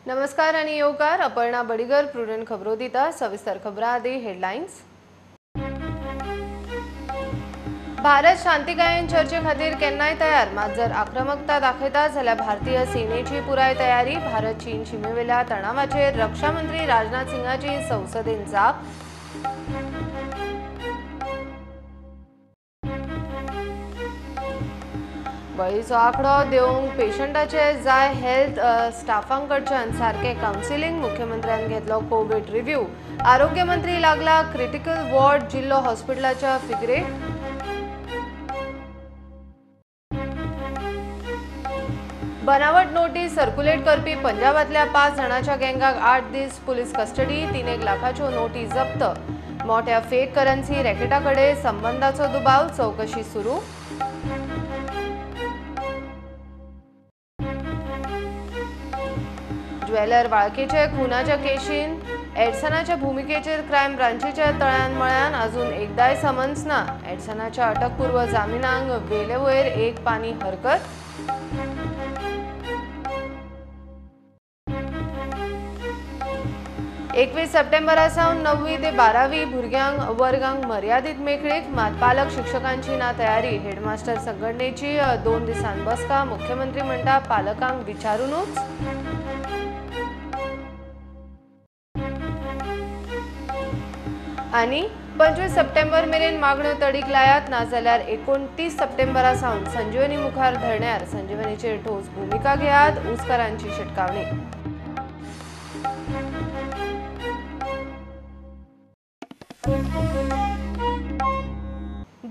नमस्कार आणि येवकार अपर्णा बडिगर प्रुडंट खबरो दिता सविस्तर खबरां आदी हेडलायन्स। भारत शांतिकायेन चर्चे खातीर केन्नाय तयार, मात जर आक्रमकता दाखयता जाल्यार भारतीय सेनेची पुराय तयारी। भारत चीन शिमेवेल्या तणावाचेर रक्षा मंत्री राजनाथ सिंगाची संसदेन जाप। बळीचो आंकडो देवंक पेशंटाचे जाय हेल्थ स्टाफांकडच्यान सारके काउन्सिलिंग। मुख्यमंत्र्यान घेतलो कोविड रिव्ह्यू। आरोग्य मंत्री लागला क्रिटिकल वॉर्ड जिल्लो हॉस्पिटलाच्या फिगरेक। बनावट नोटीस सर्क्युलेट करपी पंजाबातल्या 5 जाणांच्या गँगाक 8 दीस पुलीस कस्टडी। 3 लाखाच्यो नोटी जप्त। मोठ्या फेक करन्सी रॅकेटाकडे संबंधाचो दुबाव, चौकशी सुरू। ज्वेलर वाळकेचे खुनाच्या केशीन एडसनाच्या भूमिकेचेर क्रायम ब्रांचीच्या तळ्यान मळ्यान अजून एकदाय समन्स ना। एडसनाच्या अटकपूर्व जामिनाक वेले वयर एक पानी हरकत। एकवीस सप्टेंबरासावन 9वी ते 12वी भुरग्यांक वर्गांक मर्यादित मेकळीक, मात पालक शिक्षकांची ना तयारी। हेडमास्टर संघटनेची 2 दिसान बसका। मुख्यमंत्री म्हणटा पालकांक विचारूनच। आणि 25 सप्टेंबर मेरेन मागण्यो तडीक लायात, नाजाल्यार 29 सप्टेंबरासावन संजीवनी मुखार धरण्यार। संजीवनीचेर ठोस भूमिका घेयात, उसकारांची शिटकावणी।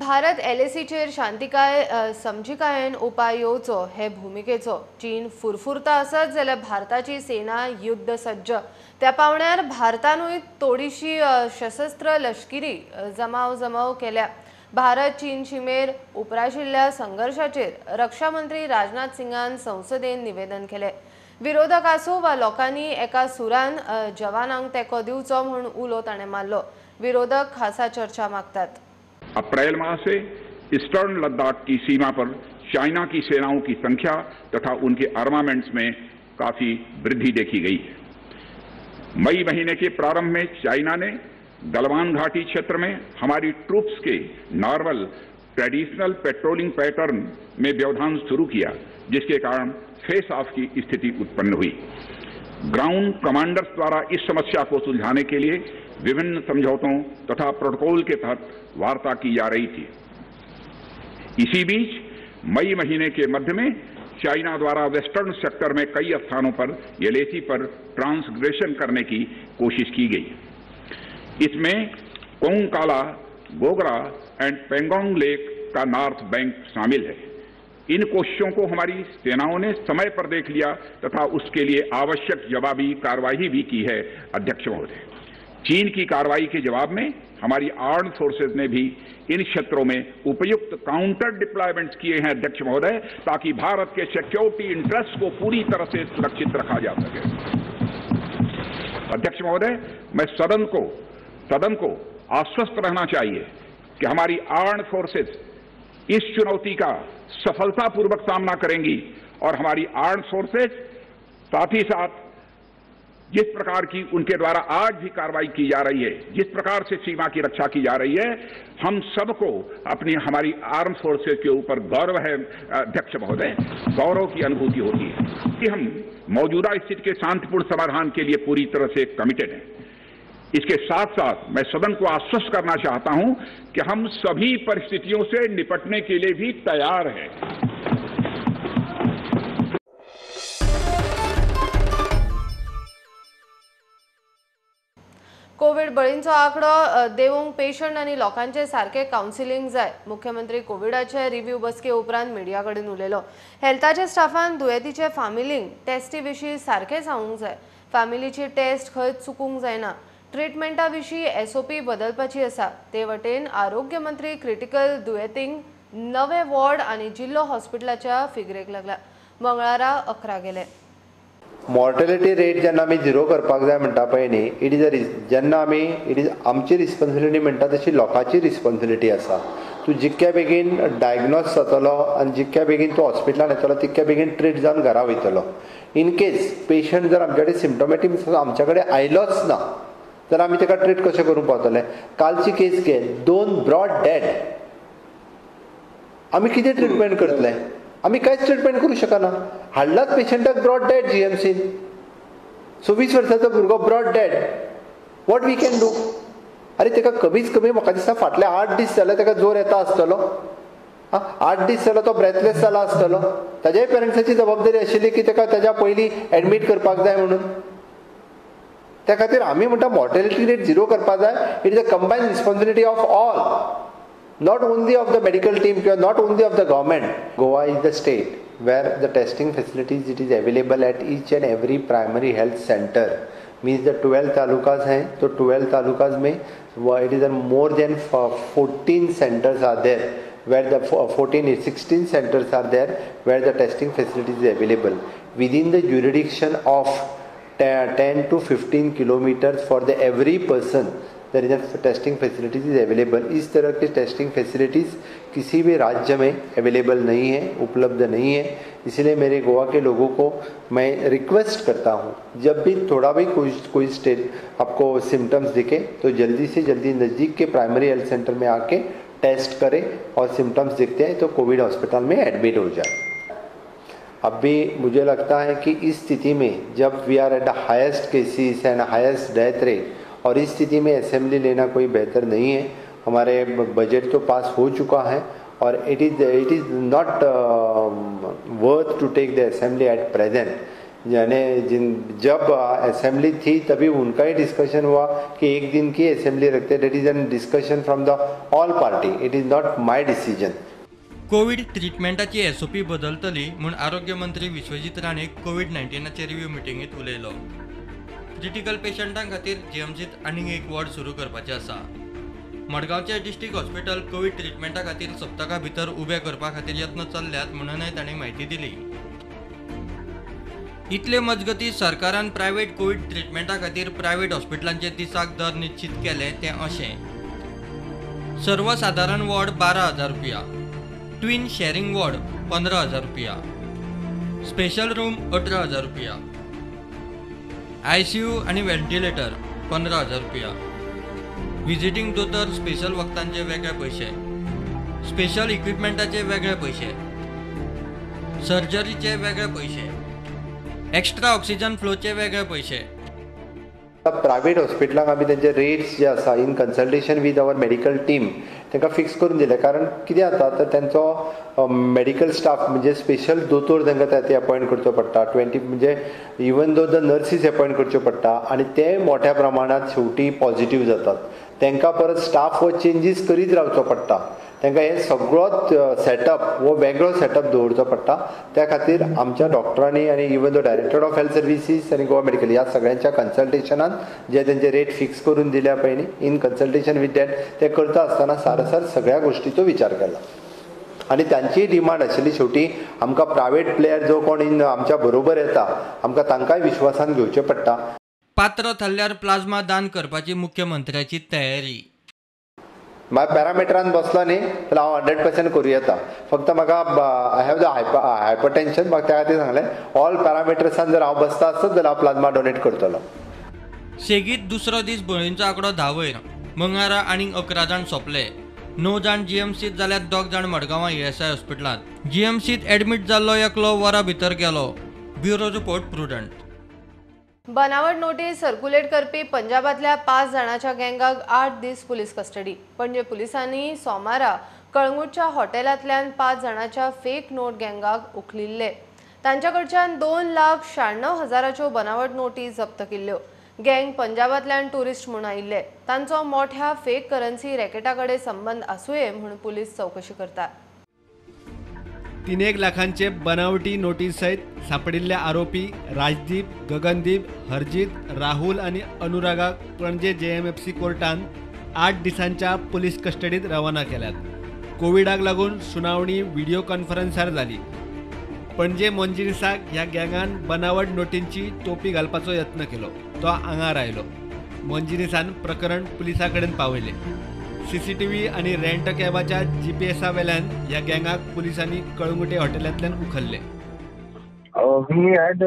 भारत एलएसीचेर शांतिकाय समजिकायेन उपाय येवचो हे भूमिकेचो चीन फुरफुरता आसत जाल्यार भारताची सेना युद्ध सज्ज। त्या पावण्यार भारतानूय थोडीशी सशस्त्र लष्करी जमाव केल्या। भारत चीन शिमेर उपराशिल्ल्या संघर्षाचेर रक्षा मंत्री राजनाथ सिंगान संसदेन निवेदन केले। विरोधक आसूं वा लोकांनी एका सुरान जवानांक तेको दिवचो म्हूण उलो ताणें मारलो। विरोधक खासा चर्चा मागतात। अप्रैल माह से ईस्टर्न लद्दाख की सीमा पर चाइना की सेनाओं की संख्या तथा उनके आर्मामेंट्स में काफी वृद्धि देखी गई है। मई महीने के प्रारंभ में चाइना ने गलवान घाटी क्षेत्र में हमारी ट्रूप्स के नॉर्मल ट्रेडिशनल पेट्रोलिंग पैटर्न में व्यवधान शुरू किया, जिसके कारण फेस ऑफ की स्थिति उत्पन्न हुई। ग्राउंड कमांडर्स द्वारा इस समस्या को सुलझाने के लिए विभिन्न समझौतों तथा प्रोटोकॉल के तहत वार्ता की जा रही थी। इसी बीच मई महीने के मध्य में चाइना द्वारा वेस्टर्न सेक्टर में कई स्थानों पर एलएसी पर ट्रांसग्रेशन करने की कोशिश की गई। इसमें कोंगकाला, गोगरा एंड पेंगोंग लेक का नॉर्थ बैंक शामिल है। इन कोशिशों को हमारी सेनाओं ने समय पर देख लिया तथा उसके लिए आवश्यक जवाबी कार्रवाई भी की है। अध्यक्ष महोदय, चीन की कार्रवाई के जवाब में हमारी आर्म्ड फोर्सेज ने भी इन क्षेत्रों में उपयुक्त काउंटर डिप्लॉयमेंट्स किए हैं। अध्यक्ष महोदय, ताकि भारत के सिक्योरिटी इंटरेस्ट को पूरी तरह से सुरक्षित रखा जा सके। अध्यक्ष महोदय, मैं सदन को आश्वस्त रहना चाहिए कि हमारी आर्म्ड फोर्सेज इस चुनौती का सफलतापूर्वक सामना करेंगी और हमारी आर्म्ड फोर्सेज साथ ही साथ जिस प्रकार की उनके द्वारा आज भी कार्रवाई की जा रही है, जिस प्रकार से सीमा की रक्षा की जा रही है, हम सबको हमारी आर्म फोर्सेज के ऊपर गौरव है। अध्यक्ष महोदय, गौरव की अनुभूति होती है कि हम मौजूदा स्थिति के शांतिपूर्ण समाधान के लिए पूरी तरह से कमिटेड हैं। इसके साथ साथ मैं सदन को आश्वस्त करना चाहता हूं कि हम सभी परिस्थितियों से निपटने के लिए भी तैयार हैं। कोविड बळींचो आंकडो देवंक पेशंट आनी लोकांचे सारके काउन्सिलिंग जाय। मुख्यमंत्री कोविडाचे रिव्ह्यू बसके उपरांत मिडिया कडेन उलयलो। हेल्थाच्या स्टाफान दुयेंतीचे फॅमिलींक टेस्टी विशीं सारके सांगूंक जाय। फॅमिलीची टेस्ट खंय चुकूंक जायना। ट्रिटमेंटा विशीं एसओपी बदलपाची आसा। ते वटेन आरोग्य मंत्री क्रिटिकल दुयेंतींक नवे वॉर्ड आनी जिल्लो हॉस्पिटलाच्या फिगरेक लागला। मंगळारा 11 गेले। मॉर्टेलिटी रेट जेन्ना आमी झिरो करपाक जाय म्हणटा पळय न्ही, इट इज आमची रिस्पॉन्सिबिलिटी म्हणटा तशी लोकांची रिस्पॉन्सिबिलिटी आसा। तूं जितक्या बेगीन डायग्नोस जातलो आनी जितक्या बेगीन तूं हॉस्पिटलान येतलो तितक्या बेगीन ट्रीट जावन घरा वयतलो. इन केस पेशंट जर आमचे कडेन सिम्टोमॅटीक आमच्या कडेन आयलोच ना जाल्यार आमी ताका ट्रीट कशें करूंक पावतले. कालची केस घे, 2 ब्रॉड डेड. आमी कितें ट्रिटमेंट करतले? आमी कांयच ट्रिटमेंट करूं शकना. हाडलाच पेशंटाक ब्रॉड डेड GMCन. 24 वर्साचो भुरगो brought dead. What we can do? अरे ताका कमीच कमी म्हाका दिसता फाटले 8 दीस जाले ताका जोर येता आसतलो. 8 दीस जालो तो ब्रेथलेस जाला आसतलो. ताज्याय पेरंट्साची जबाबदारी आशिल्ली की ताका ताज्या पयलीं एडमीट करपाक जाय म्हणून. त्या खातीर आमी म्हणटा मॉर्टेलिटी रेट 0 करपाक जाय. It is a combined responsibility of all, not only of the medical team, not only of the government. Goa is the state where the testing facilities it is available at each and every primary health center. Means the 12 talukas हैं तो 12 talukas में it is more than 14 centers are there where the 16 centers are there where the testing facilities is available within the jurisdiction of 10 to 15 kilometers for the every person. There is a testing facilities is available. इस तरह की testing facilities किसी भी राज्य में available नहीं है, उपलब्ध नहीं है. इसलिए मेरे गोवा के लोगों को मैं रिक्वेस्ट करता हूँ, जब भी थोड़ा भी कोई स्टेट आपको सिम्टम्स दिखे तो जल्दी से जल्दी नज़दीक के प्राइमरी हेल्थ सेंटर में आके टेस्ट करें और सिम्टम्स दिखते हैं तो कोविड हॉस्पिटल में एडमिट हो जाए. अब भी मुझे लगता है कि इस स्थिति में जब we are at the highest cases and highest death rate और इस स्थिति में असेंबली लेना कोई बेहतर नहीं है. हमारे बजट तो पास हो चुका है और it is not worth to take the assembly at present. यानी जब असेंबली थी तभी उनका ही डिस्कशन हुआ कि एक दिन की असेंबली रखते. That is an discussion from the all party. It is not my decision. Covid ट्रिटमेंटाची SOP बदलतली म्हूण आरोग्य मंत्री विश्वजीत राणेक कोविड-19चे रिव्ह्यू मिटिंगेत उलयलो. क्रिटिकल पेशंटां खातीर GMCत आनीक एक वॉर्ड सुरू करपाचें आसा. मडगांवचे डिस्ट्रिक्ट हॉस्पिटल कोविड ट्रिटमेंटा खातीर सप्तका भितर उबें करपा खातीर यत्न चल्ल्यात म्हणूनय ताणें म्हायती दिली. इतले मजगतीं सरकारान प्रायव्हेट कोविड ट्रिटमेंटा खातीर प्रायव्हेट हॉस्पिटलांचे दिसाक दर निश्चित केले तें अशें: सर्वसाधारण वॉर्ड 12,000 रुपया, ट्विन शेअरिंग वॉर्ड 15,000 रुपया, स्पेशल रूम 18,000 रुपया, ICU आणि व्हेंटिलेटर 15,000 रुपया, विजिटिंग दोतोर स्पेशल वखदांचे वेगळे पैसे, स्पेशल इक्विपमेंटाचे वेगळे पैसे, सर्जरीचे वेगळे पैसे, एक्स्ट्रा ऑक्सिजन फ्लोचे वेगळे पैसे. प्रायव्हेट हॉस्पिटलांक आमी तेंचे रेट्स जे आसा in consultation with our medical team तांकां फिक्स करून दिले. कारण कितें जाता तर तेंचो मेडिकल स्टाफ म्हणजे स्पेशल दोतोर तांकां ते अपॉयंट करचो पडटा. 20 म्हणजे even though the nurses appoint करच्यो पडटा आनी ते मोठ्या प्रमाणात शेवटी पॉझिटिव्ह जातात. तांकां परत स्टाफ हो चेंजीस करीत रावचो पडटा. तांकां हे सगळोच सेटअप हो वेगळो सेटअप दवरचो पडटा. त्या खातीर आमच्या डॉक्टरांनी आनी even the director of health services आनी गोवा मेडिकल ह्या सगळ्यांच्या कन्सल्टेशनान जे तेंचे रेट फिक्स करून दिल्या पळय न्ही, इन कन्सल्टेशन विथ दॅट ते करता आसतना सारसर सगळ्या गोष्टीचो विचार केला. आनी तांची डिमांड आशिल्ली शेवटी आमकां प्रायव्हेट प्लेयर जो कोण आमच्या बरोबर येता आमकां तांकांय विश्वासान घेवचें पडटा. पात्र थारल्यार प्लाझ्मा दान करपाची मुख्यमंत्र्याची तयारी. म्हाका पॅरामिटरान बसलो न्ही जाल्यार हांव 100% करूं येता. फक्त म्हाका आय हॅव द हायपरटेन्शन. म्हाका त्या खातीर सांगलें ऑल पॅरामिटर्सान जर हांव बसता आसत जाल्यार हांव प्लाझ्मा डोनेट करतलो. सेगीत दुसरो दीस बळींचो आंकडो 10 वयर. मंगळारा आनीक 11 जाण सोंपले. 9 जाण GMCत जाल्यार 2 जाण मडगांवां ESI हॉस्पिटलांत. GMCत एडमीट जाल्लो एकलो वरा भितर गेलो. Bureau report prudent. बनावट नोटीस सर्क्युलेट करपी पंजाबातल्या 5 जाणांच्या गँगाक 8 दीस पुलीस कस्टडी. पणजे पुलिसांनी सोमारा कळंगूटच्या हॉटेलांतल्यान 5 जाणांच्या फेक नोट गँगाक उखलिल्ले. तांच्याकडच्यान 2,96,000च्यो बनावट नोटीस जप्त केल्ल्यो. गँग पंजाबातल्यान टुरिस्ट म्हूण आयिल्ले. तांचो मोठ्या फेक करन्सी रॅकेटाकडे संबंध आसूये म्हूण पुलीस चौकशी करतात. 3 लाखांचे बनावटी नोटीस सहित सापडिल्ले आरोपी राजदीप, गगनदीप, हरजीत, राहुल आणि अनुरागाक पणजे JMFC कोर्टान 8 दिसांच्या पोलीस कस्टडीत रवाना केल्यात. कोविडाक लागून सुनावणी व्हिडिओ कॉन्फरन्सार जाली. पणजे मोंजिनिसाक ह्या गँगान बनावट नोटींची टोपी घालपाचो यत्न केलो. तो हांगार आयलो. मोंजिनिसान प्रकरण पुलिसा कडेन पावयले. CCTV आणि रेंट कॅबाच्या GPS वेल्यान ह्या गँगाक पुलिसांनी Calangute हॉटेलांतल्यान उखल्ले. We had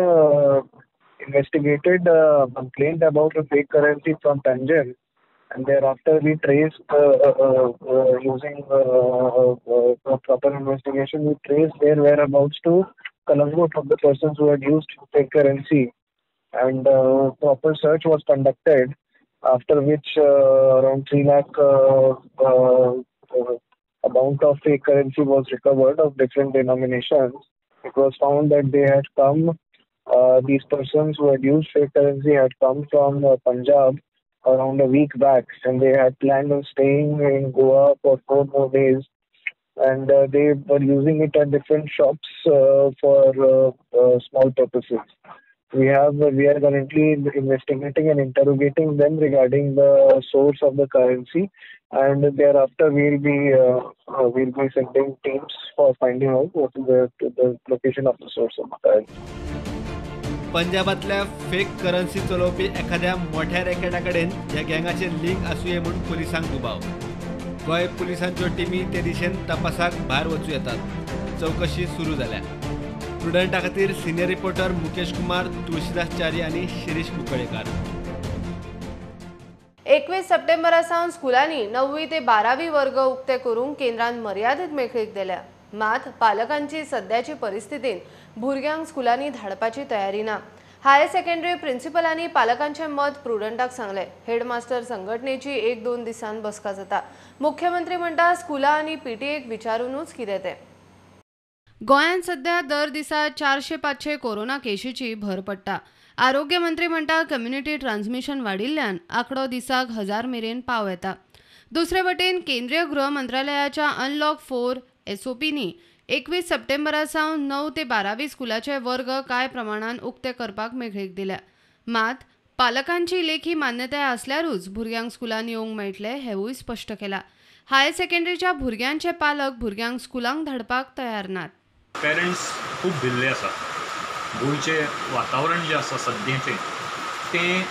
investigated a complaint about a fake currency from Punjab, and thereafter we traced using proper investigation. We traced their whereabouts to Kalangut of the persons who had used fake currency, and proper search was conducted. After which around 3 lakh amount of fake currency was recovered of different denominations. It was found that they had come, these persons who had used fake currency had come from Punjab around a week back, and they had planned on staying in Goa for 4 more days, and they were using it at different shops for small purposes. We are currently investigating and interrogating them regarding the source of the currency, and thereafter we'll be sending teams for finding out what is the location of the source of the currency. पंजाबातल्या fake currency चलोवपी एखाद्या मोठ्या रॅकेटाकडेन ह्या गँगाचे link आसूये म्हूण पुलिसांक दुबाव. गोंय पुलिसांच्यो टिमी ते दिशेन तपासाक भायर वचूं येतात. चवकशी सुरू जाल्या. प्रुडंटा खातीर सिनियर रिपोर्टर मुकेश कुमार, तुळशीदास च्यारी आणि शिरीष कुंकळेकार. 21 सप्टेंबरासावन स्कुलांनी 9वी ते 12वी वर्ग उक्ते करूंक केंद्रान मर्यादित मेकळीक दिल्या. मात पालकांची सध्याची परिस्थितीत भुरग्यांक स्कुलांनी धाडपाची तयारी ना. हायर सेकंडरी प्रिन्सिपलांनी पालकांचे मत प्रुडंटाक सांगले. हेडमास्टर संघटनेची 1-2 दिसान बसका जाता. मुख्यमंत्री म्हणटा स्कुलां आनी PTAक विचारूनच कितें ते. गोंयांत सध्या दर दिसा 400-500 कोरोना केशीची भर पडटा. आरोग्य मंत्री म्हणटा कम्युनिटी ट्रान्समिशन वाडिल्ल्यान आंकडो दिसाक 1000 मेरेन पाव येता. दुसरे वटेन केंद्रीय गृह मंत्रालयाच्या अनलॉक 4 SOPनी 21 सप्टेंबरासावन 9 ते 12वी स्कुलाचे वर्ग कांय प्रमाणात उक्ते करपाक मेकळीक दिल्या. मात पालकांची लेखी मान्यताय आसल्यारूच भुरग्यांक स्कुलांत येवंक मेळटले हेवूय स्पश्ट केला. हायर सेकंडरीच्या भुरग्यांचे पालक भुरग्यांक स्कुलांक धाडपाक तयार नात. पेरेंट्स खूब भिल्ले आसा. गोंयचें वातावरण जें आसा सद्याचें तें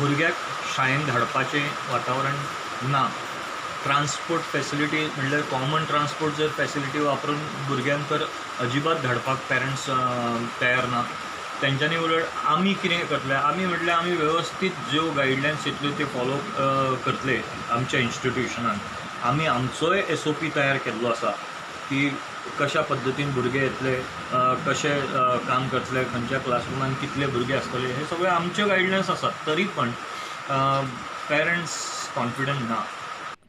भुरग्याक शाळेंत धाडपाचें वातावरण ना. ट्रान्सपोर्ट फॅसिलिटी म्हणल्यार कॉमन ट्रान्सपोर्ट जर फॅसिलिटी वापरून भुरग्यांक तर अजिबात धाडपाक पेरेंट्स तयार ना. तेंच्यांनी उलट आमी कितें करतले, आमी म्हटल्यार आमी वेवस्थीत ज्यो गायडलायन्स येतल्यो त्यो फॉलो करतले आमच्या इन्स्टिट्युशनान. आमी आमचोय SOP तयार केल्लो आसा की कशा पद्दतीन भुरगे येतले, कशे काम करतले, खंयच्या क्लासरुमान कितले भुरगे आसतले, हे सगळे आमच्यो गायडलायन्स आसात. तरी पण पेरेंट्स कॉन्फिडंट ना.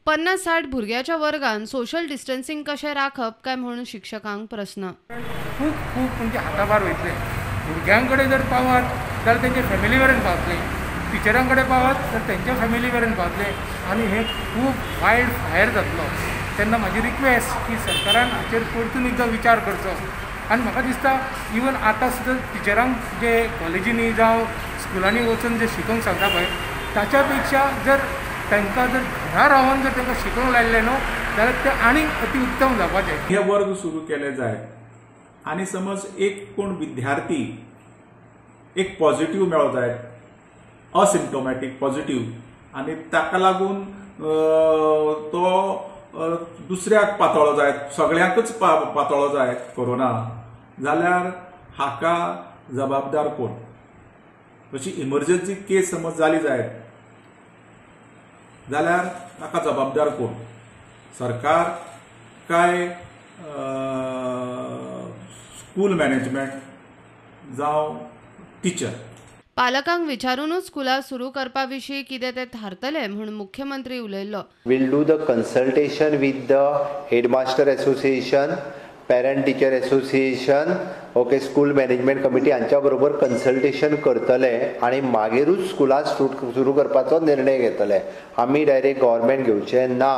50-60 भुरग्याच्या वर्गान सोशल डिस्टन्सिंग कशें राखप काय म्हणून शिक्षकांक प्रश्न. खूप म्हणजे हाताभार वयतले. भुरग्यां कडेन जर पावत जाल्यार तेंचे फॅमिली मेरेन पावतले. टिचरां कडेन पावत जाल्यार तेंच्या फॅमिली मेरेन पावतले आनी हे खूब वायल्ड फायर जातलो. तेन्ना म्हाजी रिक्वेस्ट की सरकारान हाचेर परतून एकदां विचार करचो. आनी म्हाका दिसता इवन आतां सुद्दां टिचरांक जे कॉलेजींनी जावं स्कुलांनी वचून जे शिकोवंक सांगता पळय ताच्या पेक्षा जर तांकां जर घरा रावन जर तांकां शिकोवंक लायलें न्हू जाल्यार तें आनीक अति उत्तम जावपाचें. हे वर्ग सुरू केले जाय आनी समज एक कोण विद्यार्थी एक पॉझिटिव्ह मेळो जाय, असिम्प्टोमॅटीक पॉझिटिव्ह, आनी ताका लागून तो दुसऱ्याक पातळो जाय, सगळ्यांकच पातळो जाय कोरोना, जाल्यार हाका जबाबदार कोण. अशी इमर्जन्सी केस समज जाली जायत जाल्यार ताका जबाबदार कोण. सरकार काय स्कूल मॅनेजमेंट जावं टिचर. पालकांक विचारूनच स्कुलां सुरू करपा विशीं कितें ते थारतले म्हणून मुख्यमंत्री उलयल्लो. We'll do the consultation with the headmaster association, parent teacher association, okay, school management committee हांच्या बरोबर कन्सल्टेशन करतले आनी मागीरूच स्कुलां सुरू करपाचो निर्णय घेतले. आमी डायरेक्ट गव्हर्मेंट घेवचे ना.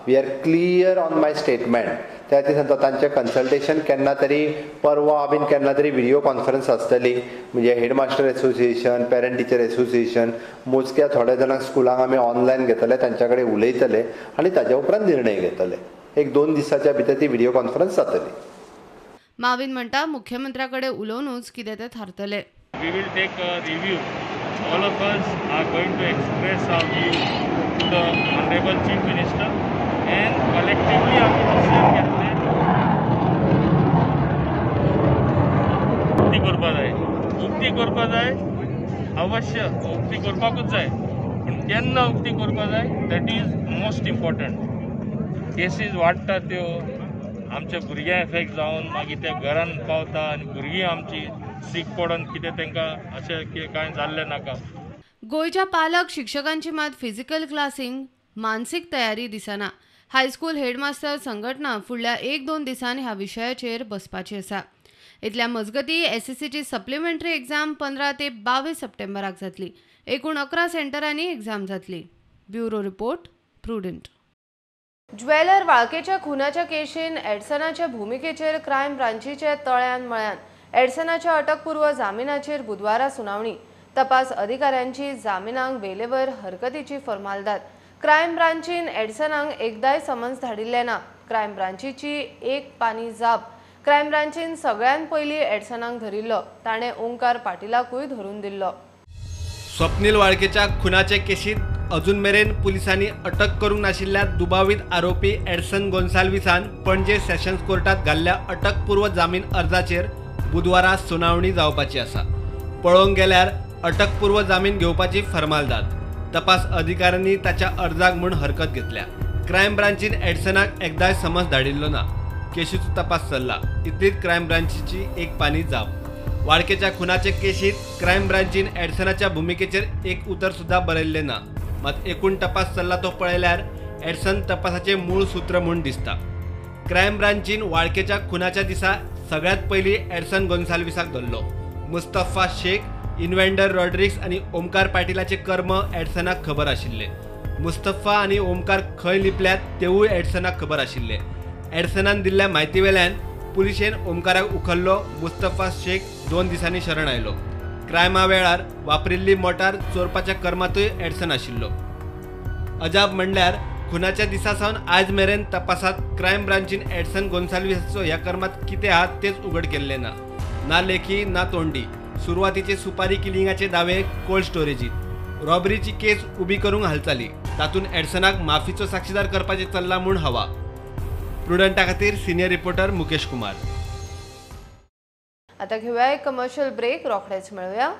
We are clear on my statement. त्या दिसा तांचें कन्सल्टेशन केन्ना तरी परवा बीन केन्ना तरी व्हिडिओ कॉन्फरन्स आसतली, म्हणजे headmaster association, parent teacher association, मोजक्या थोड्या जाणांक स्कुलांक आमी ऑनलायन घेतले, तांच्या कडेन उलयतले आनी ताच्या उपरांत निर्णय घेतले. 1-2 दिसाच्या भितर ती व्हिडिओ कॉन्फरन्स जातली. माविन म्हणटा मुख्यमंत्र्याकडे उलोवनूच कितें ते थारतले. We will take a review. All of us are going to express our view the Honorable Chief Minister and collectively आम्ही डिसिजन घेतले उक्ती करपा जाय अवश्य उक्ती करपाकूच जाय पूण केन्ना उक्ती करपा जाय that is most important cases वाडटा त्यो आमच्या भुरग्यां एफेक्ट जावन मागीर ते घरान पावता आनी भुरगीं आमची सीक पडोन कितें तांकां अशें कांय जाल्लें नाका. गोयच्या पालक शिक्षकांची मात फिजिकल क्लासींक मानसीक तयारी दिसना. हायस्कूल हेडमास्टर संघटना फुडल्या 1-2 दिसांनी ह्या विशयाचेर बसपाची आसा. इतल्या मजगती SSCची सप्लिमेंटरी एक्झाम 15 ते 22 सप्टेंबराक जातली. एकूण 11 सेंटरांनी एक्झाम जातली. Bureau report Prudent. ज्वेलर वाळकेच्या खुनाच्या केशीन एडसनाच्या भूमिकेचेर क्रायम ब्रांचीचे तळ्यान मळ्यान. एडसनाच्या अटकपूर्व जामिनाचेर बुधवारा सुनावणी. तपास अधिकाऱ्यांची जामिनाक वेलेवर हरकतीची फर्मालदाद. क्रायम ब्रांचीन एडसनाक एकदाय समन्स धाडिल्ले ना. क्रायम ब्रांचीची एक पानी जाप. क्रायम ब्रांचीन सगळ्यात पयलीं एडसनाक धरिल्लो. ताणें ओंकार पाटीलाकूय धरून दिल्लो. स्वप्नील वाळकेच्या खुनाचे केशीत अजून मेरेन पुलिसांनी अटक करूंक नाशिल्ल्या दुबावीत आरोपी एडसन गोन्साल्विसान पणजे सेशन्स कोर्टात घाल्ल्या अटकपूर्व जामीन अर्जाचेर बुधवारा सुनावणी जावपाची आसा. पळोवंक गेल्यार अटकपूर्व जामीन घेवपाची फर्मालदाद. तपास अधिकाऱ्यांनी ताच्या अर्जाक म्हूण हरकत घेतल्या. क्रायम ब्रांचीन एडसनाक एकदाय समन्स धाडिल्लो ना. केशीचो तपास चल्ला. इतलीच क्रायम ब्रांचीची एक पानी जाप. वाळकेच्या खुनाचे केशीत क्रायम ब्रांचीन एडसनाच्या भूमिकेचेर एक उतर सुद्धा बरयल्लें ना. मात एकूण तपास चल्ला तो पळयल्यार एडसन तपासाचे मूळ सूत्र म्हूण दिसता. क्रायम ब्रांचीन वाळकेच्या खुनाच्या दिसा सगळ्यात पयलीं एडसन गोन्साल्विसाक धरलो. मुस्तफा शेख, इन्व्हेंडर रॉड्रिग्स आनी ओमकार पाटीलाचे कर्म एडसनाक खबर आशिल्ले. मुस्तफा आनी ओमकार खंय लिपल्यात तेवूय एडसनाक खबर आशिल्ले. एडसनान दिल्ल्या म्हायती वेल्यान पुलिशेन ओमकाराक उखल्लो. मुस्तफा शेख 2 दिसांनी शरण आयलो. क्रायमा वेळार वापरिल्ली मोटार चोरपाच्या कर्मातूय एडसन आशिल्लो. अजाप म्हणल्यार खुनाच्या दिसा सावन आयज मेरेन तपासात क्रायम ब्रांचीन एडसन गोन्साल्विसाचो ह्या कर्मात कितें आहात तेच उघड केल्ले ना. ना लेखी ना तोंडी. सुरवातीचे सुपारी किलिंगाचे दावे कोल्ड स्टोरेजीत. रॉबरीची केस उबी करूंक हालचाली. तातूंत एडसनाक माफीचो साक्षीदार करपाचे चल्ला म्हूण हवा. प्रुडंटा खातीर सिनियर रिपोर्टर मुकेश कुमार. आता घेऊया एक कमर्शियल ब्रेक. रोखडेच मिळूया.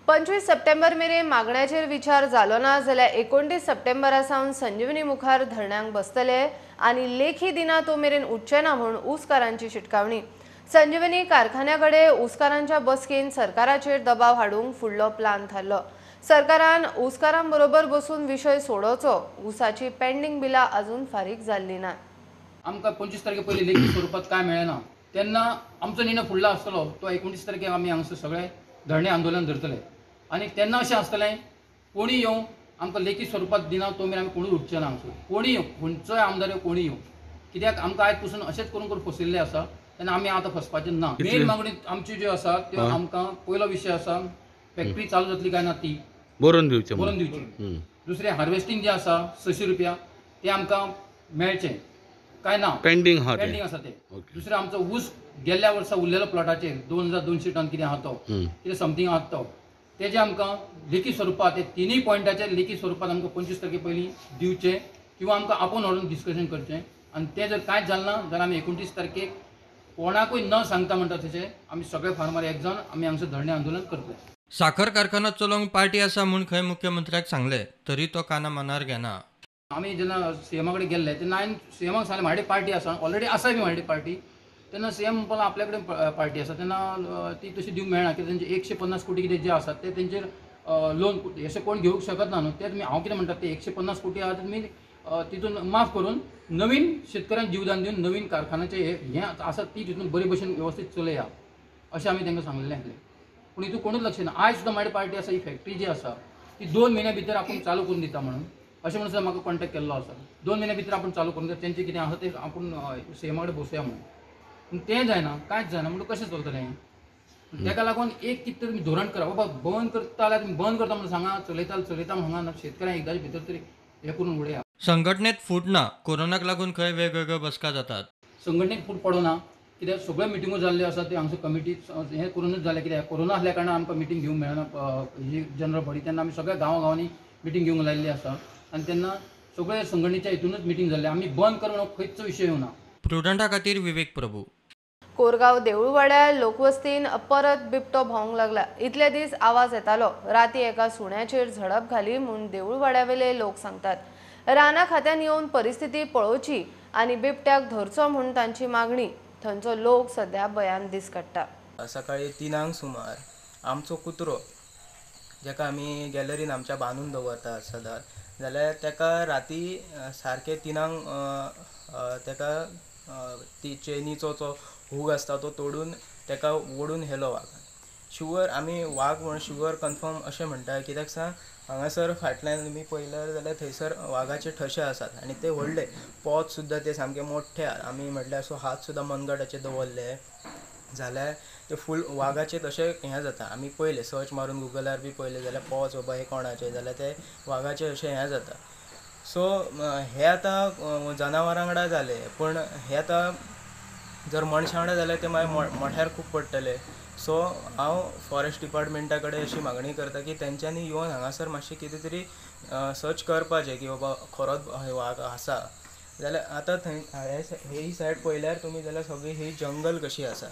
पंचवीस सप्टेंबर मेरेन मागण्याचेर विचार जालो ना जाल्यार 29 सप्टेंबरा सावन संजीवनी मुखार धरण्याक बसतले आनी लेखी दिना तो मेरेन उठचे ना म्हूण ऊसकारांची शिटकावणी. संजीवनी कारखान्याकडे ऊसकारांच्या बसकेन सरकाराचेर दबाव हाडूंक फुडलो प्लान थारलो. सरकारान ऊसकारां बरोबर बसून विशय सोडोवचो. ऊसाची पेंडिंग बिलां अजून फारीक जाल्ली ना. आमकां 25 तारखे पयलीं लेखी स्वरुपात काय मेळना तेन्ना आमचो निर्णय फुडलो आसतलो तो 29 तारखेक आमी हांगासर सगळे धरणे आंदोलन धरतले आनी तेन्ना अशें आसतलें कोणी येवं आमकां लेखी स्वरुपात दिना तो मेरेन आमी कोणूय उठचे ना. हांगासर कोणी येवं खंयचोय आमदार येवं कोणी येवं कित्याक आमकां आयज पसून अशेंच करून फसिल्ले आसा तेन्ना आमी आतां फसपाचें ना. मेन मागणी आमची ज्यो आसा त्यो आमकां पयलो विशय आसा फॅक्टरी चालू जातली काय ना ती बरोवन दिवची. दुसरें हार्वेस्टिंग जें आसा 600 रुपया तें आमकां मेळचें काय ना पेंडिंग आसा तें. दुसरें आमचो ऊस गेल्ल्या वर्सा उरलेलो प्लॉटाचेर 2200 टन कितें आहा तो कितें समथींग आहा तो तेजे आमकां लेखी स्वरुपात ते तिनूय पॉयंटाचेर लेखी स्वरुपात आमकां 25 तारखे पयलीं दिवचें किंवा आमकां आपोवन व्हरून डिस्कशन करचें. आनी तें जर कांयच जालें ना जाल्यार आमी 29 तारखेक कोणाकूय न सांगता म्हणटा तशें आमी सगळे फार्मर एक जावन आमी हांगासर धरणे आंदोलन करतले. साखर कारखानो चलोवंक पार्टी आसा म्हूण खंय मुख्यमंत्र्याक सांगले तरी तो काना मनार घेना. आमी जेन्ना सीएमा कडेन गेल्ले तेन्ना हांवें सीएमाक सांगलें म्हाजी पार्टी आसा ऑलरेडी आसा बी म्हाजी पार्टी. तेन्ना सीएम म्हणपाक आपल्या कडेन पार्टी आसा तेन्ना ती तशी दिवंक मेळना कित्याक तेंचे 150 कोटी कितें जे आसात ते तेंचेर लोन अशें कोण घेवंक शकत ना न्हू. ते हांव कितें म्हणटा ते 150 कोटी आहा तुमी तितून माफ करून नवीन शेतकऱ्यांक जीवदान दिवन नवीन कारखान्याचे हें आसा ती तितून बरे भशेन वेवस्थीत चलया अशें आमी तांकां सांगलेलें आसलें. पूण हितून कोणूच लक्ष ना. आयज सुद्दां म्हाजी पार्टी आसा ही फॅक्टरी जी आसा ती 2 म्हयन्या भितर आपूण चालू करून दिता म्हणून अशें म्हणून सुद्दां म्हाका कॉन्टॅक्ट केल्लो आसा. 2 म्हयन्या भितर आपूण चालू करून तेंचें कितें आसा तें आपूण सीएमा कडेन बसया म्हणून. पूण तें जायना कांयच जायना म्हणून कशें चलतलें. ताका लागून एक कितें तरी धोरण करा. बाबा बंद करता जाल्यार तुमी बंद करता म्हणून सांगा. चलयता म्हणून हांगा शेतकऱ्यांक एकदांचे भितर तरी हें करून उडया. संघटनेत फूट ना. कोरोनाक लागून खंय वेगवेगळ्यो बसका जातात. संघटनेक फूट पडना कित्याक सगळ्यो मिटिंगो जाल्ल्यो आसा त्यो हांगसर कमिटी हें करूनच जालें कित्याक कोरोना आसल्या कारणान आमकां मिटींग घेवंक मेळना ही जनरल बॉडी तेन्ना आमी सगळ्या गांवांनी मिटींग घेवंक लायिल्ली आसा आनी तेन्ना सगळे संघटनेच्या हितूनच मिटींग जाल्ली आमी बंद करून खंयचो विशय येवना. प्रुडंटा खातीर विवेक प्रभू. कोरगांव देऊळवाड्या लोकवस्तीन परत बिबटो भोंवंक लागला. इतले दीस आवाज येतालो. राती एका सुण्याचेर झडप घाली म्हूण देऊळवाड्यावेले लोक सांगतात. राना खात्यान येवन परिस्थिती पळोवची आनी बिबट्याक धरचो म्हूण तांची मागणी. थंयचो लोक सध्या बयान दीस काडटा. सकाळी 3 सुमार आमचो कुत्रो जेका आमी गॅलरीन आमच्या बांदून दवरतात सदांच जाल्यार तेका राती सारके 3 तेका ती चेनीचो जो हूक आसता तो तोडून तेका ओडून हेलो वागान. शुवर आमी वाग म्हण शुवर कन्फर्म अशें म्हणटा कित्याक सांग हांगासर फाटल्यान तुमी पळयल्यार जाल्यार थंयसर वागाचे ठशे आसात आनी ते व्हडले पोत सुद्दां ते सामके मोठे आमी म्हटल्यार सो हात सुद्दां मनगटाचे दवरले जाल्यार ते फूल वागाचे तशें हें जाता. आमी पयले सर्च मारून गुगलार बी पयले जाल्यार पोच बाबा हे कोणाचे जाल्यार ते वागाचे अशें हें जाता. सो हे आतां जनावरां वांगडा जाले पूण हे आतां जर मनशां वांगडा जाल्यार ते मागीर मोठ्यार खूब पडटले. सो हांव फॉरेस्ट डिपार्टमेंटा कडेन अशी मागणी करता की तेंच्यांनी येवन हांगासर मातशें कितें तरी सर्च करपाचें की बाबा खरोच वाग आसा जाल्यार आतां थंय ही सायड पळयल्यार तुमी जाल्यार सगळी ही जंगल कशी आसा.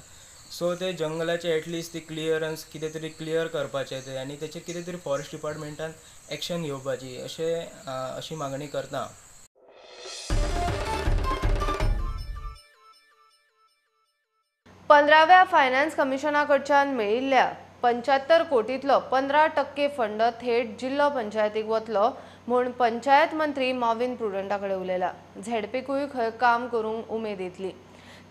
सो ते जंगलाचे एटलिस्ट ती क्लियरन्स कितें तरी क्लियर करपाचें ते आनी तेचेर कितें तरी फॉरेस्ट डिपार्टमेंटान एक्शन घेवपाची अशी मागणी करता. पंधराव्या फायनान्स कमिशना कडच्यान मेळिल्ल्या 75 कोटींतलो 15% फंड थेट जिल्लो पंचायतीक वतलो म्हूण पंचायत मंत्री मॉविन प्रुडंटा कडेन उलयला. झेडपीकूय खंय काम करूंक उमेद येतली.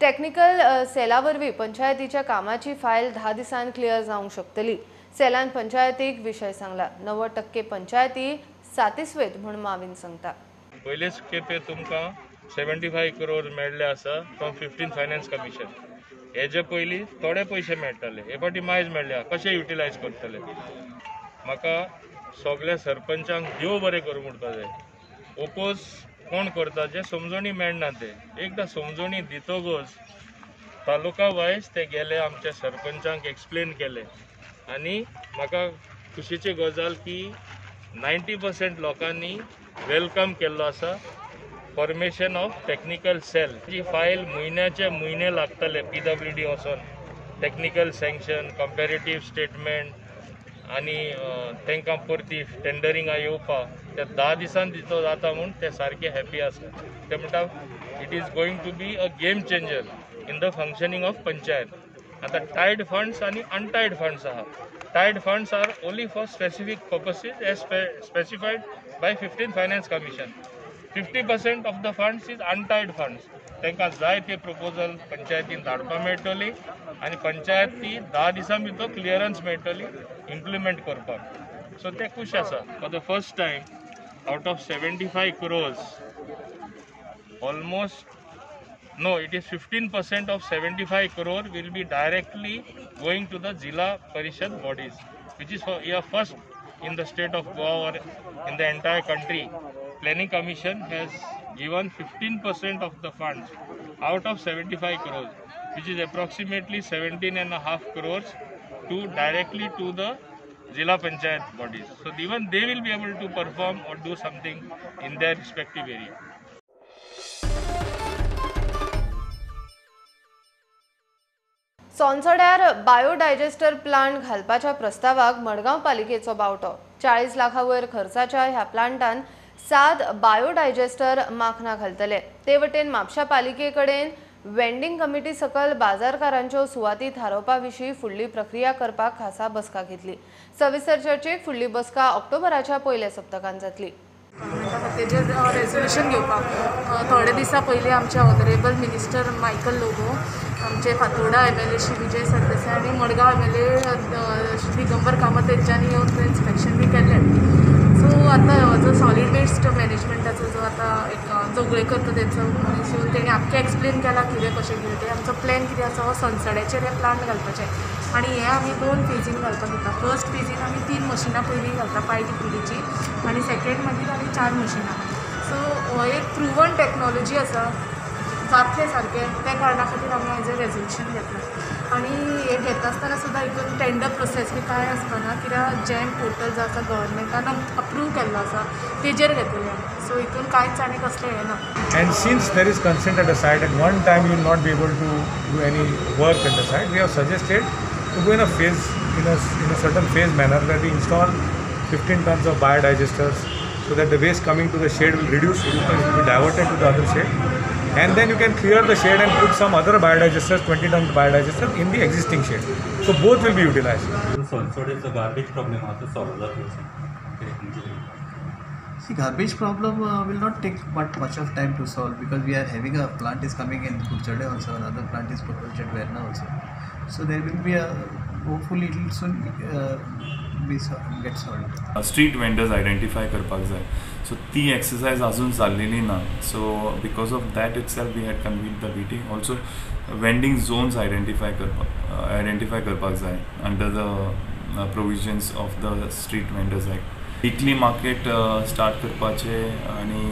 टॅक्निकल सेला वरवीं पंचायतीच्या कामाची फायल 10 दिसान क्लियर जावंक शकतली. सेलान पंचायतीक विशय सांगला. 90% पंचायती सातिस्वेत म्हूण माविन सांगता. पयलेच खेपे तुमकां 75 करोड मेळ्ळे आसा फ्रॉम 15 फायनान्स कमिशन. हेजे पयलीं थोडे पयशे मेळटाले हे फावटी मायज मेळ्ळे. कशे युटिलायज करतले म्हाका सगळ्या सरपंचांक देव बरें करूंक उरता जाय. ओपोज कोण करता जे समजणी मेळना ते एकदां समजणी दितकच तालुका वायज ते गेले आमच्या सरपंचांक एक्सप्लेन केले आनी म्हाका खुशीची गजाल की 90% लोकांनी वेलकम केल्लो आसा. फॉर्मेशन ऑफ टेक्निकल सेल जी फायल म्हयन्याचे म्हयने लागतले PWD वचून टेक्निकल सँक्शन कंपॅरेटिव्ह स्टेटमेंट आनी तांकां परती टेंडरिंगां येवपाक ते 10 दिसान दितो जाता म्हूण ते सारके हॅपी आसा. ते म्हणटा it is going to be a game changer in the functioning of panchayat. आतां टायड फंड्स आनी अनटायड फंड्स आहा. Tied funds are only for specific purposes as specified by 15 finance commission. 50% of the funds is untied funds. तांकां जाय ते proposal पंचायतीन धाडपाक मेळटली आनी पंचायत ती 10 दिसां भितर क्लियरन्स मेळटली इम्प्लिमेंट करपाक. सो ते खूश आसा. For the first time out of 75 crores almost no it is 15% of 75 crore will be directly going to the Zilla Parishad bodies, which is for first in the state of Goa or in the entire country. Planning Commission has given 15% of the funds out of 75 crores, which is approximately 17.5 crores directly to the Zilla Panchayat bodies. So even they will be able to perform or do something in their respective area. सोनसड्यार biodigester plant घालपाच्या प्रस्तावाक मडगांव पालिकेचो बावटो. 40 लाखां वयर खर्चाच्या ह्या प्लांटान 7 बायोडायजेस्टर माखना घालतले. ते वटेन म्हापशा पालिके कडेन वेंडिंग कमिटी सकल बाजारकारांच्यो सुवाती थारोवपा विशीं फुडली प्रक्रिया करपाक खासा बसका घेतली. सविस्तर चर्चेक फुडली बसका ऑक्टोबराच्या पयल्या सप्तकांत जातली. तेजेर रेजोल्युशन घेवपाक थोडे दिसा पयलीं आमचे ऑनरेबल मिनिस्टर मायकल लोबो, आमचे फातोर्डा MLA श्री विजय सरदेसाय आनी मडगांव MLA श्री दिगंबर कामत तेंच्यांनी येवन थंय इन्स्पेक्शन बी केल्लें. सो आतां जो सॉलीड वेस्ट मॅनेजमेंटाचो जो आतां एक जोगळे करता तेंचो सो तेणी आख्खें एक्सप्लेन केलां कितें कशें कितें तें. आमचो प्लॅन कितें आसा हो सनसड्याचेर हे प्लांट घालपाचें आनी हें आमी 2 फेजीन घालपाक दिता. फर्स्ट फेजीन आमी 3 मशिनां पयलीं घालता 5 TPDची आनी सेकेंड मागीर आमी 4 मशिनां. सो हो एक प्रुवन टॅक्नॉलॉजी आसा जातले सारके त्या कारणा खातीर आमी हेजें रेजोल्युशन घेतलां आनी हे घेता आसतना सुद्दां हितून टेंडर प्रोसेस बी कांय आसपाना कित्याक जेम पोर्टल जो आसा गव्हर्मेंटान अप्रूव केल्लो आसा तेजेर घेतलें सो हितून कांयच आनी कसलें हें ना. And since there is consent at the site, at one time you will not be able to do any work at the site. We have suggested to go in a phase, in a certain phase manner, that we install 15 tons of biodigesters, so that the waste coming to the shed will reduce, it will be diverted to the other shed, and then you can clear the shed and put some other biodigesters, 20 tons biodigesters in the existing shed. So both will be utilized. So is the garbage problem also solved? See, garbage problem will not take much of time to solve, because we are having a plant is coming in Kurchade also, another plant is proposed at Verna also. So there will be a, hopefully it will soon get solved. Street vendors identify करपाक जाय. So ती exercise अजून चाललेली ना. So because of that itself we had convened the meeting. Also vending zones identify करपाक जाय under the provisions of the Street Vendors Act. Weekly market start करपाचे आनी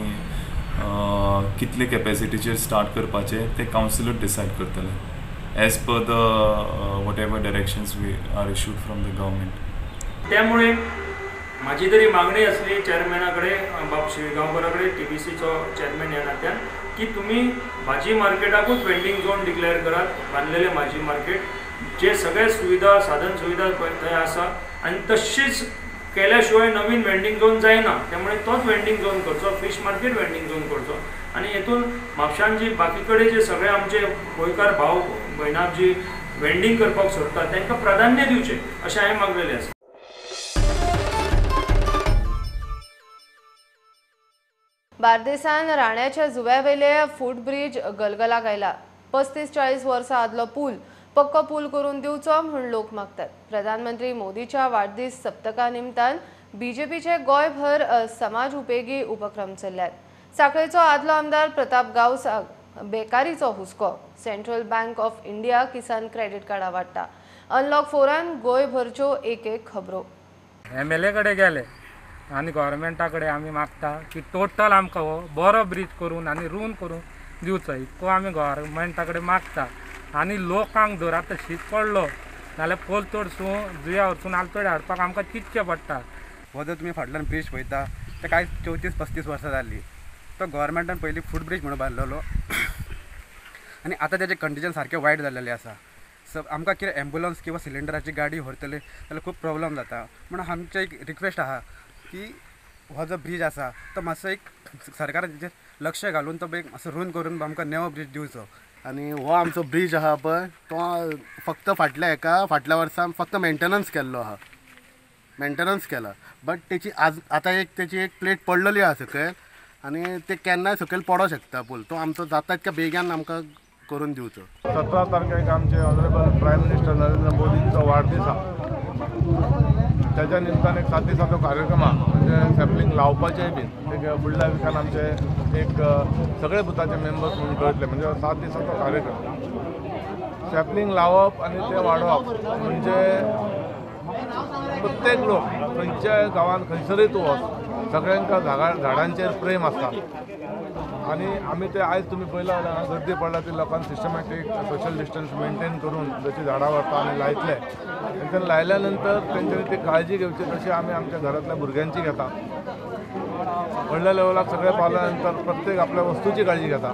कितले कॅपॅसिटीचेर स्टार्ट करपाचे ते कावन्सिलर डिसायड करतले as per the whatever directions we are issued from the government. त्यामुळे माझी तरी मागणी असली चेअरमॅनाकडे बाब शिवगांवकराकडे TBCचो चेअरमॅन ह्या नात्यान की तुम्ही भाजी मार्केटाकूच वेंडिंग झोन डिक्लेअर करात, बांधलेले भाजी मार्केट जे सगळे सुविधा साधन सुविधा थंय आसा आनी तशीच केल्याशिवाय नवीन वेंडिंग झोन जायना. त्यामुळे तोच वेंडिंग झोन करचो, फिश मार्केट वेंडिंग झोन करचो आणि हेतून म्हापशान जी बाकी कडेन जे सगळे आमचे गोंयकार भाव भयणां जी वेंडिंग करपाक सोदतात तांकां प्राधान्य दिवचें अशें हांवें मागलेलें आसा. बार्देसान राण्याच्या जुव्यावेले फूट ब्रिज गलगलाक आयला. 35-40 वर्सां आदलो पूल पक्को पूल करून दिवचो म्हूण लोक मागतात. प्रधानमंत्री मोदीच्या वाडदीस सप्तका निमतान बीजेपीचे गोंयभर समाज उपेगी उपक्रम चल्ल्यात. सांखळेचो आदलो आमदार प्रताप गांवसाक बेकारीचो हुस्को. Central Bank of India Kisan credit कार्डां वाडटा. अनलॉक 4 गोंयभरच्यो एक खबरो. MLA कडेन गेले आनी गव्हर्मेंटा कडेन आमी मागता की टोटल आमकां हो बरो ब्रीज करून आनी रूंद करून दिवचो. इतको आमी गव्हर्मेंटा कडेन मागता. आनी लोकांक जर आतां शीत पडलो जाल्यार पोलतोडसून जुया वचून आलतोडे हाडपाक आमकां चिंतचें पडटा. हो जर तुमी फाटल्यान ब्रिज पळयता ते कांय 34-35 वर्सां जाल्ली. तो गव्हर्मेंटान पयलीं फूट ब्रिज म्हणून बांदलेलो आनी आतां तेजें कंडिशन सारकें वायट जाल्लेलें आसा. आमकां कितें एम्बुलन्स किंवा सिलिंडराची गाडी व्हरतले जाल्यार खूब प्रॉब्लम जाता. म्हणून आमचें एक रिक्वेस्ट आहा की हो जो ब्रिज आसा तो मातसो एक सरकारान तेजेर लक्ष घालून तो एक मातसो रूंद करून आमकां नेवो ब्रिज दिवचो. आनी हो आमचो ब्रिज आहा पळय तो फक्त फाटल्या वर्सां फक्त मेंटेनन्स केल्लो आहा. मेंटेनन्स केला बट तेची आतां तेची एक प्लेट पडलेली आहा सकयल आनी ते केन्नाय सकयल पडो शकता पूल. तो आमचो जाता तितक्या बेगीन आमकां करून दिवचो. 17 तारखेक आमचे ऑनरेबल प्रायम मिनिस्टर नरेंद्र मोदींचो वाडदीस आहा. त्याच्या निमतान एक 7 दिसाचो कार्यक्रम आहा म्हणजे सॅपलिंग लावपाचेय बीन. फुडल्या विकान आमचे एक सगळे बुथाचे मेंबर्स म्हणून कळटले म्हणजे 7 दिसाचो कार्यक्रम. सॅपलिंग लावप आनी ते वाडोवप म्हणजे प्रत्येक लोक खंयच्याय गांवांत खंयसरूय तूं वच सगळ्यांका झाडांचेर प्रेम आसता. आनी आमी ते आयज तुमी पळयला जाल्यार गर्दी पडला ती लोकांनी सिस्टमॅटीक सोशल डिस्टन्स मेंटेन करून जशी झाडां व्हरता आनी लायतले. तेंच्यानी लायल्या नंतर तेंच्यांनी ती काळजी घेवची तशी आमी आमच्या घरांतल्या भुरग्यांची घेता. व्हडल्या लेवलाक सगळे पावल्या नंतर प्रत्येक आपल्या वस्तूची काळजी घेता.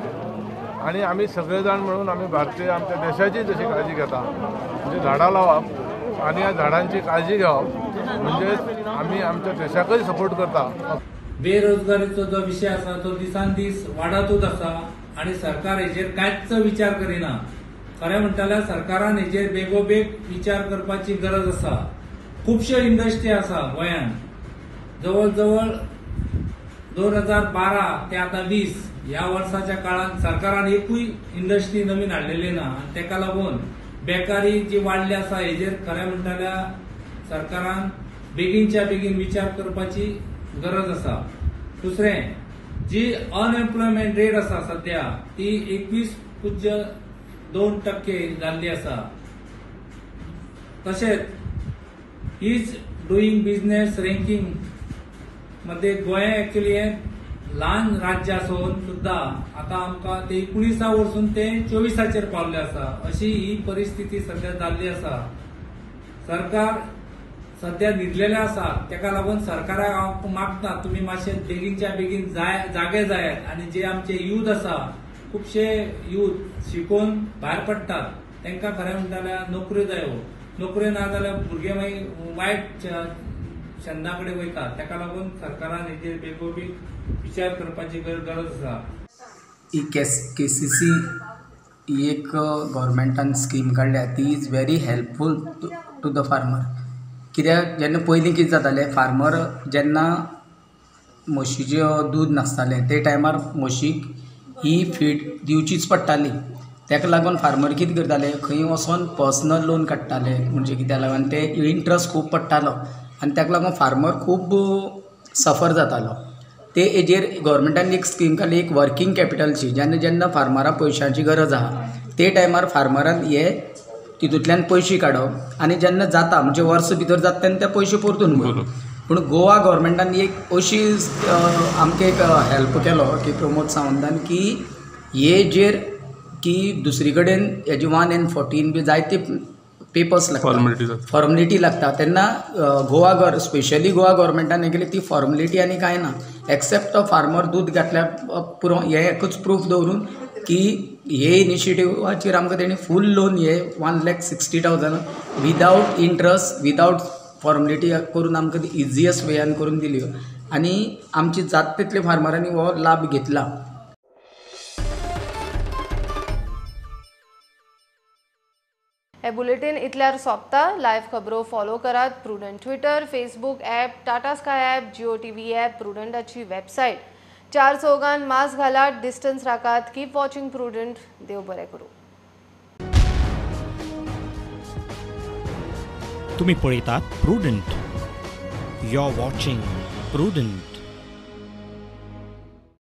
आनी आमी सगळे जाण मेळून आमी भारतीय आमच्या देशाची जशी काळजी घेता म्हणजे झाडां लावप आनी ह्या झाडांची काळजी घेवप म्हणजे आमी आमच्या देशाकय सपोर्ट करता. बेरोजगारीचो जो विषय आसा तो दिसान दीस वाडतूच आसा आनी सरकार हेचेर कांयच विचार करिना. खरें म्हणटाल्यार सरकारान हेचेर बेगोबेग विचार करपाची गरज आसा. खुबश्यो इंडस्ट्री आसा गोंयांत. जवळ जवळ 2012 ते आतां 20 ह्या वर्साच्या काळात सरकारान एकूय इंडस्ट्री नवीन हाडलेली ना आनी तेका लागून बेकारी जी वाडली आसा हेचेर खरें म्हणटाल्यार सरकारान बेगीनच्या बेगीन विचार करपाची गरज आसा. दुसरें जी अनएम्प्लॉयमेंट रेट आसा सध्या ती 21.2% जाल्ली आसा. तशेंच इज डुईंग बिझनेस रँकिंग मध्ये गोंय एक्चुअली ल्हान राज्य आसून सुद्दां आतां आमकां ते 19 वरसून ते 24 पावल्ले आसा. अशी ही परिस्थिती सध्या जाल्ली आसा. सरकार सध्या न्हिदलेले आसा. तेका लागून सरकाराक हांव मागता तुमी मातशे बेगीनच्या बेगीन जागे जायात आनी जे आमचे यूथ आसा खुबशे यूथ शिकून भायर पडटात तांकां खरें म्हणटा जाल्यार नोकऱ्यो जायो. नोकऱ्यो ना जाल्यार भुरगे मागीर वायट छंदा कडेन वयतात. ताका लागून सरकारान हेजेर बेगोबेग विचार करपाची गरज आसा. ही KCC ही एक गव्हर्मेंटान स्कीम काडल्या ती is very helpful to the farmer. कित्याक जेन्ना पयलीं कितें जातालें फार्मर जेन्ना म्हशीचें दूद नासतालें ते टायमार म्हशीक ही फीड दिवचीच पडटाली. ताका लागून फार्मर कितें करताले खंय वचोन पर्सनल लोन काडटाले म्हणजे कित्याक लागून ते इंट्रस्ट खूब पडटालो आनी ताका लागून फार्मर खूब सफर जातालो. ते हेजेर गव्हर्मेंटान एक स्कीम काडली एक वर्कींग कॅपिटलची. जेन्ना जेन्ना फार्मराक पयशांची गरज आहा ते टायमार फार्मरान हे तितूंतल्यान पयशे काडप आनी जेन्ना जाता म्हणजे वर्स भितर जाता तेन्ना ते पयशे परतून भरप. पूण गोवा गव्हर्मेंटान एक अशी आमकां एक हेल्प केलो की प्रमोद सावंतान की हेजेर की दुसरे कडेन हेजे 114 बी जायते पेपर्स लागता फॉर्मेलिटी लागता तेन्ना गोवा स्पेशली गोवा गव्हर्मेंटान हे केली ती फॉर्मेलिटी आनी कांय ना एक्सेप्ट तो फार्मर दूद घातल्यार पुरो हे एकूच प्रूफ दवरून की हे इनिशिएटिवाचेर आमकां तेणी फूल लोन हे 1,60,000 विदाउट इंट्रस्ट विदाउट फॉर्मेलिटी करून आमकां ती इजियस्ट वेयान करून दिल्यो आनी आमची जात तितले फार्मरांनी हो लाभ घेतला. हे बुलेटिन इतल्यार सोंपता. लायव्ह खबरो फॉलो करात. Prudent Twitter, Facebook app, Tata Sky app, Jio TV app, प्रुडंटाची वेबसायट. 4 चौगान मास्क घालात, डिस्टन्स राखात. Keep watching Prudent. देव बरें करूं. तुम्ही पळयतात Prudent. You are watching prudent.